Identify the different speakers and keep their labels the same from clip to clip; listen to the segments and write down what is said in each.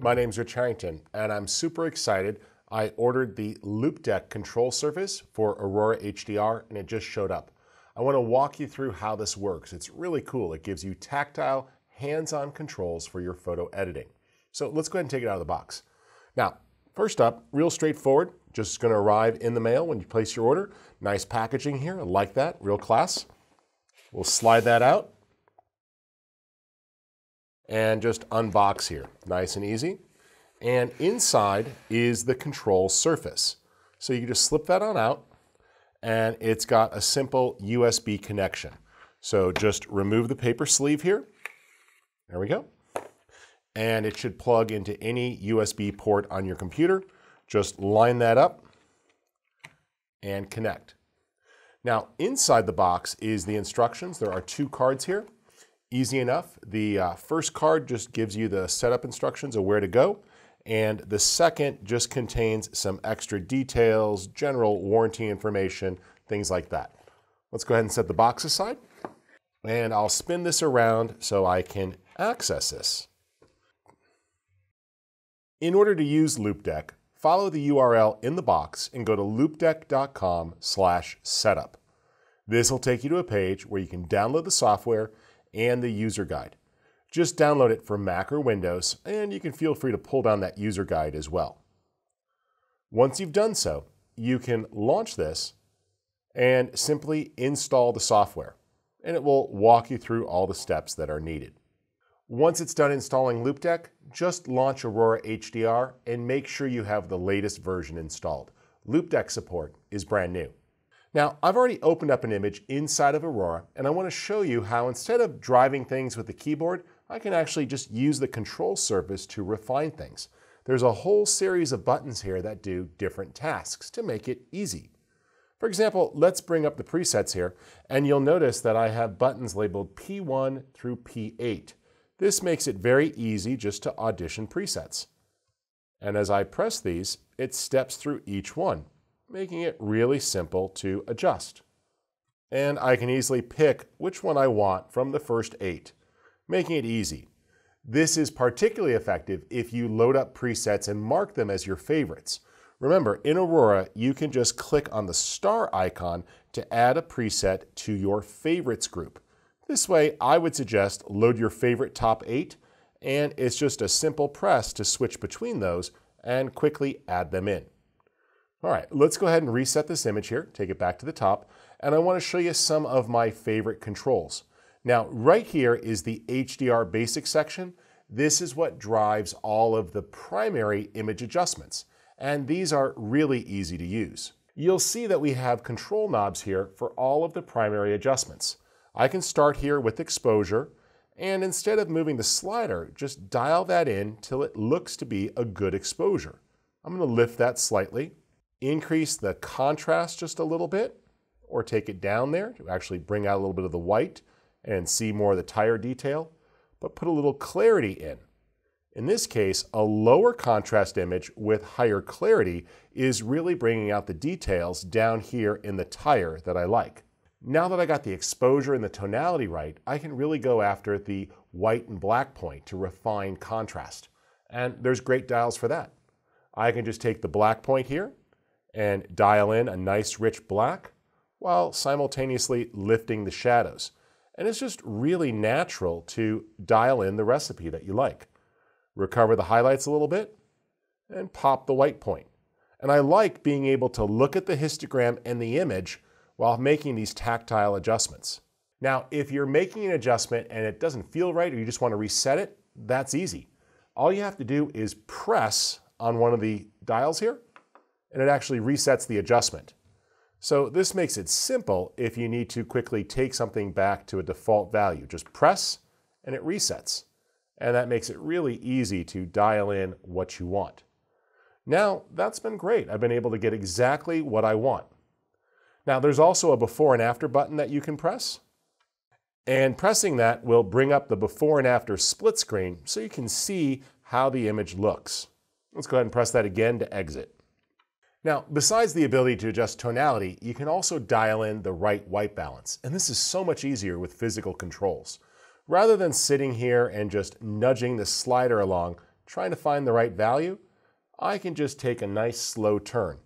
Speaker 1: My name's Rich Harrington, and I'm super excited. I ordered the Loupedeck control surface for Aurora HDR, and it just showed up. I want to walk you through how this works. It's really cool. It gives you tactile, hands-on controls for your photo editing. So let's go ahead and take it out of the box. Now, first up, real straightforward, just going to arrive in the mail when you place your order. Nice packaging here, I like that, real class. We'll slide that out and just unbox here, nice and easy. And inside is the control surface. So you can just slip that on out, and it's got a simple USB connection. So just remove the paper sleeve here. There we go. And it should plug into any USB port on your computer. Just line that up and connect. Now, inside the box is the instructions. There are 2 cards here. Easy enough. The first card just gives you the setup instructions of where to go, and the second just contains some extra details, general warranty information, things like that. Let's go ahead and set the box aside, and I'll spin this around so I can access this. In order to use Loupedeck, follow the URL in the box and go to loupedeck.com/setup. This will take you to a page where you can download the software and the user guide. Just download it for Mac or Windows, and you can feel free to pull down that user guide as well. Once you've done so, you can launch this and simply install the software, and it will walk you through all the steps that are needed. Once it's done installing Loupedeck, just launch Aurora HDR and make sure you have the latest version installed. Loupedeck support is brand new. Now, I've already opened up an image inside of Aurora, and I want to show you how instead of driving things with the keyboard, I can actually just use the control surface to refine things. There's a whole series of buttons here that do different tasks to make it easy. For example, let's bring up the presets here, and you'll notice that I have buttons labeled P1 through P8. This makes it very easy just to audition presets. And as I press these, it steps through each one, making it really simple to adjust. And I can easily pick which one I want from the first 8, making it easy. This is particularly effective if you load up presets and mark them as your favorites. Remember, in Aurora, you can just click on the star icon to add a preset to your favorites group. This way, I would suggest load your favorite top 8, and it's just a simple press to switch between those and quickly add them in. All right, let's go ahead and reset this image here, take it back to the top, and I want to show you some of my favorite controls. Now, right here is the HDR basic section. This is what drives all of the primary image adjustments, and these are really easy to use. You'll see that we have control knobs here for all of the primary adjustments. I can start here with exposure, and instead of moving the slider, just dial that in till it looks to be a good exposure. I'm going to lift that slightly. Increase the contrast just a little bit, or take it down there to actually bring out a little bit of the white and see more of the tire detail, but put a little clarity in. In this case, a lower contrast image with higher clarity is really bringing out the details down here in the tire that I like. Now that I got the exposure and the tonality right, I can really go after the white and black point to refine contrast. And there's great dials for that. I can just take the black point here and dial in a nice rich black while simultaneously lifting the shadows. And it's just really natural to dial in the recipe that you like. Recover the highlights a little bit and pop the white point. And I like being able to look at the histogram and the image while making these tactile adjustments. Now, if you're making an adjustment and it doesn't feel right or you just want to reset it, that's easy. All you have to do is press on one of the dials here, and it actually resets the adjustment. So this makes it simple if you need to quickly take something back to a default value. Just press and it resets. And that makes it really easy to dial in what you want. Now, that's been great. I've been able to get exactly what I want. Now, there's also a before and after button that you can press. And pressing that will bring up the before and after split screen so you can see how the image looks. Let's go ahead and press that again to exit. Now, besides the ability to adjust tonality, you can also dial in the right white balance, and this is so much easier with physical controls. Rather than sitting here and just nudging the slider along, trying to find the right value, I can just take a nice slow turn.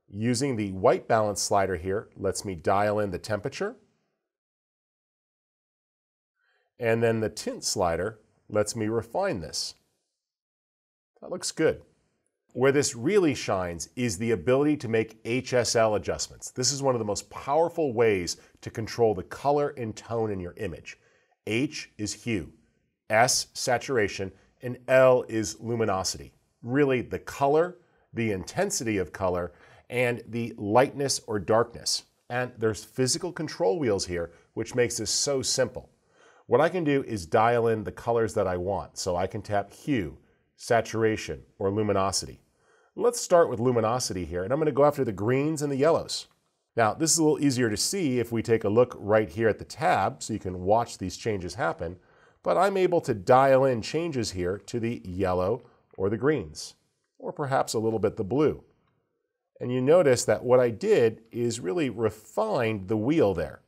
Speaker 1: Using the white balance slider here lets me dial in the temperature. And then the tint slider lets me refine this. That looks good. Where this really shines is the ability to make HSL adjustments. This is one of the most powerful ways to control the color and tone in your image. H is hue, S saturation, and L is luminosity. Really the color, the intensity of color, and the lightness or darkness. And there's physical control wheels here, which makes this so simple. What I can do is dial in the colors that I want. So I can tap hue, saturation, or luminosity. Let's start with luminosity here, and I'm going to go after the greens and the yellows. Now, this is a little easier to see if we take a look right here at the tab, so you can watch these changes happen, but I'm able to dial in changes here to the yellow or the greens, or perhaps a little bit the blue. And you notice that what I did is really refined the wheel there.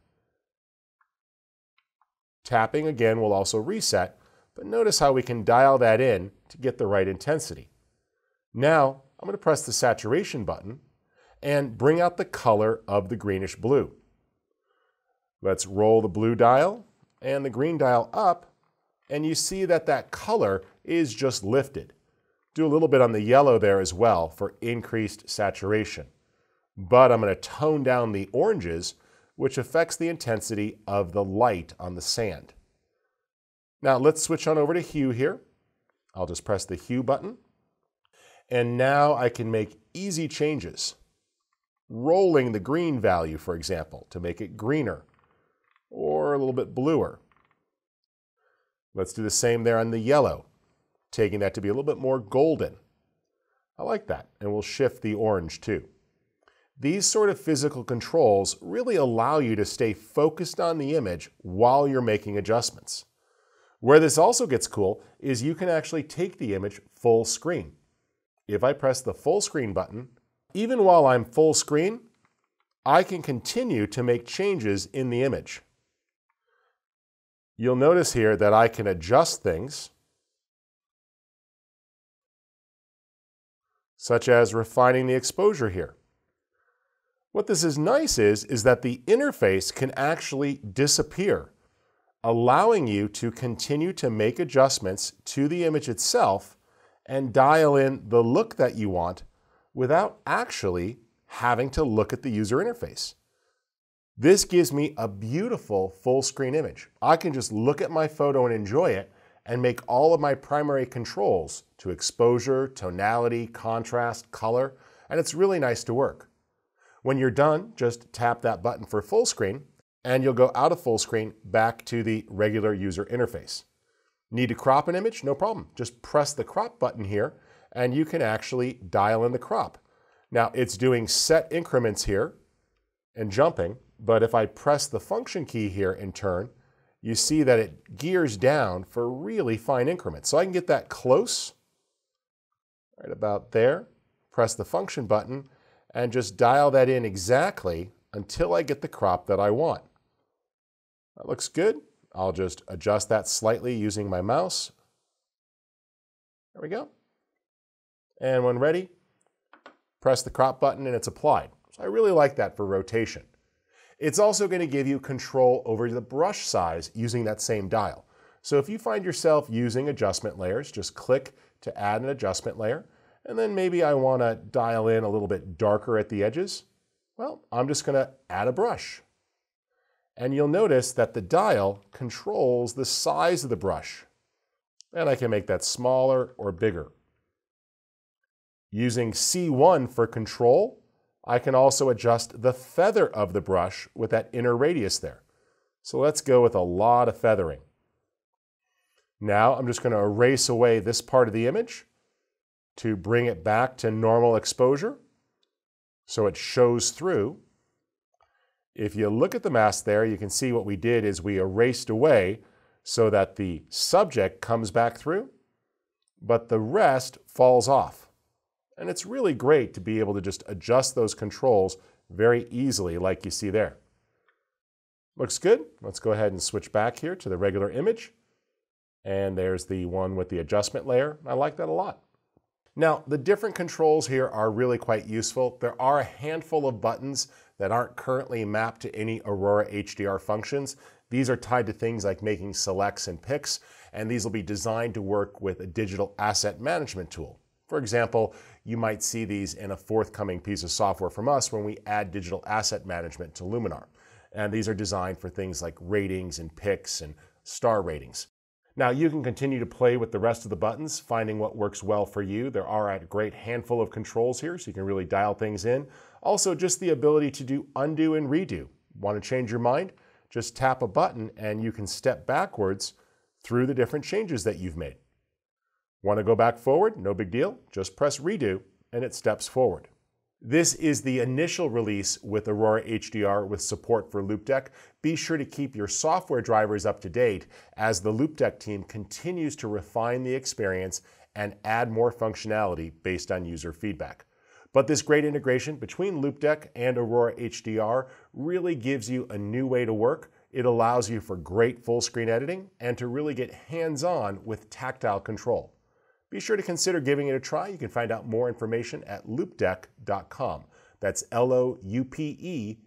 Speaker 1: Tapping again will also reset, but notice how we can dial that in to get the right intensity. Now, I'm going to press the saturation button and bring out the color of the greenish blue. Let's roll the blue dial and the green dial up, and you see that that color is just lifted. Do a little bit on the yellow there as well for increased saturation. But I'm going to tone down the oranges, which affects the intensity of the light on the sand. Now let's switch on over to hue here. I'll just press the hue button. And now I can make easy changes. Rolling the green value, for example, to make it greener or a little bit bluer. Let's do the same there on the yellow, taking that to be a little bit more golden. I like that, and we'll shift the orange too. These sort of physical controls really allow you to stay focused on the image while you're making adjustments. Where this also gets cool is you can actually take the image full screen. If I press the full screen button, even while I'm full screen, I can continue to make changes in the image. You'll notice here that I can adjust things, such as refining the exposure here. What this is nice is that the interface can actually disappear, allowing you to continue to make adjustments to the image itself and dial in the look that you want without actually having to look at the user interface. This gives me a beautiful full screen image. I can just look at my photo and enjoy it and make all of my primary controls to exposure, tonality, contrast, color, and it's really nice to work. When you're done, just tap that button for full screen and you'll go out of full screen back to the regular user interface. Need to crop an image? No problem. Just press the crop button here and you can actually dial in the crop. Now it's doing set increments here and jumping, but if I press the function key here and turn, you see that it gears down for really fine increments. So I can get that close, right about there, press the function button, and just dial that in exactly until I get the crop that I want. That looks good. I'll just adjust that slightly using my mouse. There we go. And when ready, press the crop button and it's applied. So I really like that for rotation. It's also going to give you control over the brush size using that same dial. So if you find yourself using adjustment layers, just click to add an adjustment layer, and then maybe I want to dial in a little bit darker at the edges. Well, I'm just going to add a brush. And you'll notice that the dial controls the size of the brush. And I can make that smaller or bigger. Using C1 for control, I can also adjust the feather of the brush with that inner radius there. So let's go with a lot of feathering. Now I'm just going to erase away this part of the image to bring it back to normal exposure so it shows through. If you look at the mask there, you can see what we did is we erased away so that the subject comes back through, but the rest falls off. And it's really great to be able to just adjust those controls very easily like you see there. Looks good. Let's go ahead and switch back here to the regular image. And there's the one with the adjustment layer. I like that a lot. Now, the different controls here are really quite useful. There are a handful of buttons that aren't currently mapped to any Aurora HDR functions. These are tied to things like making selects and picks, and these will be designed to work with a digital asset management tool. For example, you might see these in a forthcoming piece of software from us when we add digital asset management to Luminar. And these are designed for things like ratings and picks and star ratings. Now, you can continue to play with the rest of the buttons, finding what works well for you. There are a great handful of controls here, so you can really dial things in. Also, just the ability to do undo and redo. Want to change your mind? Just tap a button and you can step backwards through the different changes that you've made. Want to go back forward? No big deal. Just press redo and it steps forward. This is the initial release with Aurora HDR with support for Loupedeck. Be sure to keep your software drivers up to date as the Loupedeck team continues to refine the experience and add more functionality based on user feedback. But this great integration between Loupedeck and Aurora HDR really gives you a new way to work. It allows you for great full screen editing and to really get hands-on with tactile control. Be sure to consider giving it a try. You can find out more information at loupedeck.com. That's Loupedeck.com.